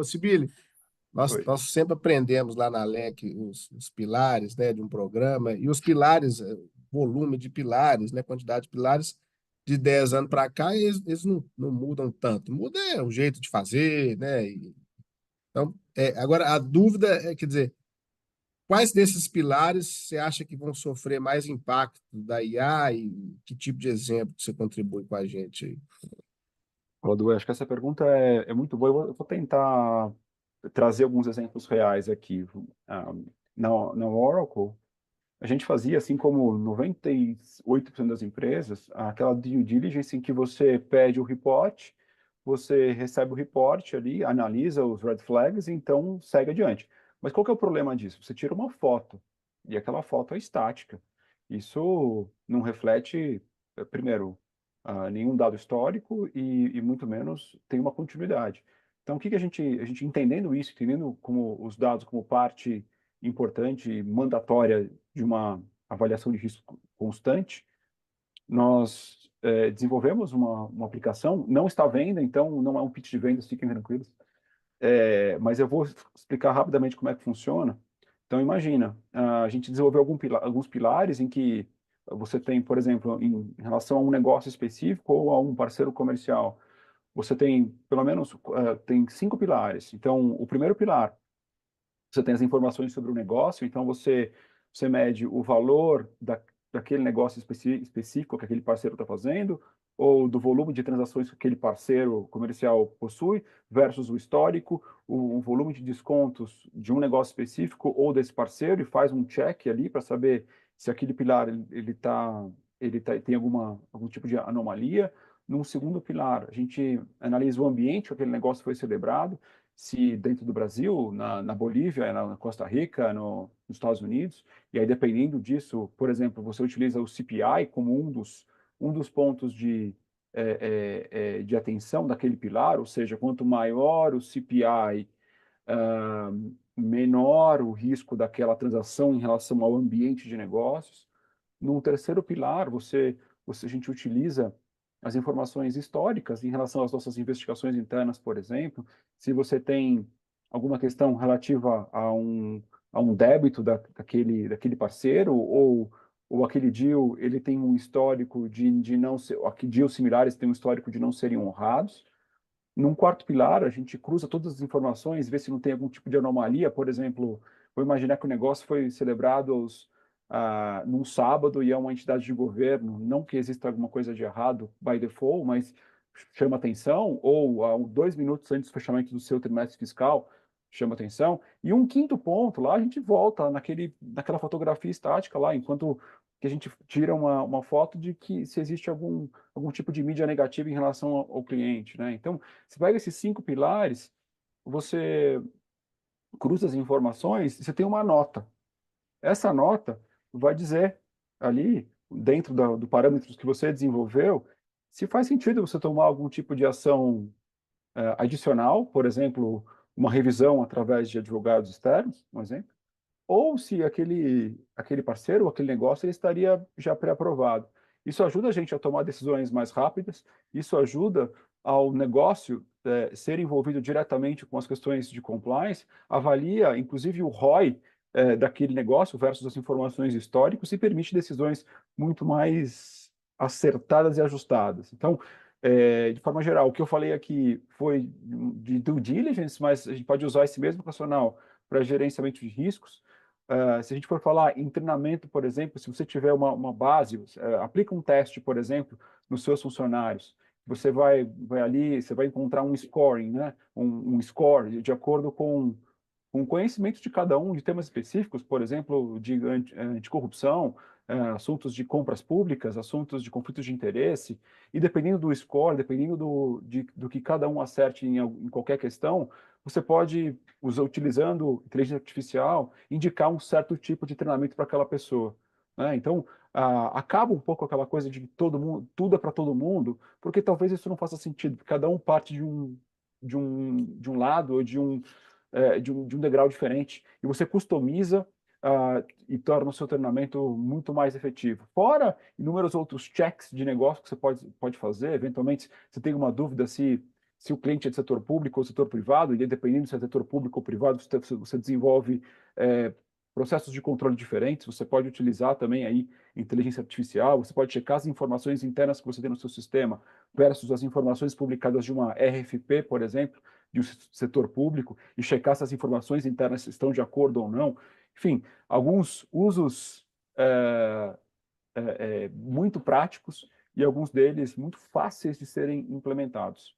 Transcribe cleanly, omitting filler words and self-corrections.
Sibeli, Oi. nós sempre aprendemos lá na LEC os pilares, né, de um programa, e os pilares, volume de pilares, né, quantidade de pilares, de 10 anos para cá, eles não mudam tanto. Muda o jeito de fazer, né? Então, agora, a dúvida é, quer dizer, quais desses pilares você acha que vão sofrer mais impacto da IA e que tipo de exemplo que você contribui com a gente aí? Rodu, acho que essa pergunta é muito boa. Eu vou tentar trazer alguns exemplos reais aqui. Ah, na Oracle, a gente fazia, assim como 98% das empresas, aquela due diligence em que você pede o report, você recebe o report ali, analisa os red flags e então segue adiante. Mas qual que é o problema disso? Você tira uma foto e aquela foto é estática. Isso não reflete, primeiro, nenhum dado histórico e muito menos tem uma continuidade. Então, o que que a gente entendendo isso, entendendo como os dados como parte importante e mandatória de uma avaliação de risco constante, nós desenvolvemos uma aplicação, não está à venda, então não é um pitch de vendas, fiquem tranquilos, mas eu vou explicar rapidamente como é que funciona. Então, imagina, a gente desenvolveu alguns pilares em que você tem, por exemplo, em relação a um negócio específico ou a um parceiro comercial, você tem, pelo menos, tem 5 pilares. Então, o primeiro pilar, você tem as informações sobre o negócio, então você mede o valor daquele negócio específico que aquele parceiro está fazendo, ou do volume de transações que aquele parceiro comercial possui, versus o histórico, o volume de descontos de um negócio específico ou desse parceiro, e faz um check ali para saber se aquele pilar tem algum tipo de anomalia. Num segundo pilar, a gente analisa o ambiente que aquele negócio foi celebrado, se dentro do Brasil, na Bolívia, na Costa Rica, nos Estados Unidos, e aí dependendo disso, por exemplo, você utiliza o CPI como um dos pontos de atenção daquele pilar, ou seja, quanto maior o CPI, ah, menor o risco daquela transação em relação ao ambiente de negócios. Num terceiro pilar, a gente utiliza as informações históricas em relação às nossas investigações internas, por exemplo. Se você tem alguma questão relativa a um débito daquele parceiro, ou aquele deal, ele tem um histórico de não ser, deals similares têm um histórico de não serem honrados. Num quarto pilar, a gente cruza todas as informações, vê se não tem algum tipo de anomalia. Por exemplo, vou imaginar que o negócio foi celebrado num sábado e é uma entidade de governo, não que exista alguma coisa de errado by default, mas chama atenção, ou 2 minutos antes do fechamento do seu trimestre fiscal, chama atenção. E um quinto ponto, lá a gente volta naquela fotografia estática lá, enquanto que a gente tira uma foto de que se existe algum tipo de mídia negativa em relação ao cliente, né? Então, você pega esses 5 pilares, você cruza as informações e você tem uma nota. Essa nota vai dizer ali, dentro do parâmetros que você desenvolveu, se faz sentido você tomar algum tipo de ação adicional, por exemplo, uma revisão através de advogados externos, um exemplo, ou se aquele parceiro, aquele negócio, ele estaria já pré-aprovado. Isso ajuda a gente a tomar decisões mais rápidas, isso ajuda ao negócio ser envolvido diretamente com as questões de compliance, avalia, inclusive, o ROI daquele negócio versus as informações históricas e permite decisões muito mais acertadas e ajustadas. Então, de forma geral, o que eu falei aqui foi de due diligence, mas a gente pode usar esse mesmo racional para gerenciamento de riscos. Se a gente for falar em treinamento, por exemplo, se você tiver uma base, aplica um teste, por exemplo, nos seus funcionários. Você vai ali, você vai encontrar um scoring, né? Um score de acordo com o conhecimento de cada um de temas específicos, por exemplo, de anticorrupção, assuntos de compras públicas, assuntos de conflitos de interesse, e dependendo do score, dependendo do que cada um acerte em qualquer questão, você pode, utilizando inteligência artificial, indicar um certo tipo de treinamento para aquela pessoa, né? Então, acaba um pouco aquela coisa de todo mundo, tudo é para todo mundo, porque talvez isso não faça sentido, porque cada um parte de um lado ou de um degrau diferente, e você customiza e torna o seu treinamento muito mais efetivo. Fora inúmeros outros checks de negócio que você pode fazer, eventualmente você tem uma dúvida se se o cliente é do setor público ou setor privado, e dependendo se é setor público ou privado, você desenvolve processos de controle diferentes, você pode utilizar também aí inteligência artificial, você pode checar as informações internas que você tem no seu sistema versus as informações publicadas de uma RFP, por exemplo, de um setor público, e checar se as informações internas estão de acordo ou não. Enfim, alguns usos muito práticos e alguns deles muito fáceis de serem implementados.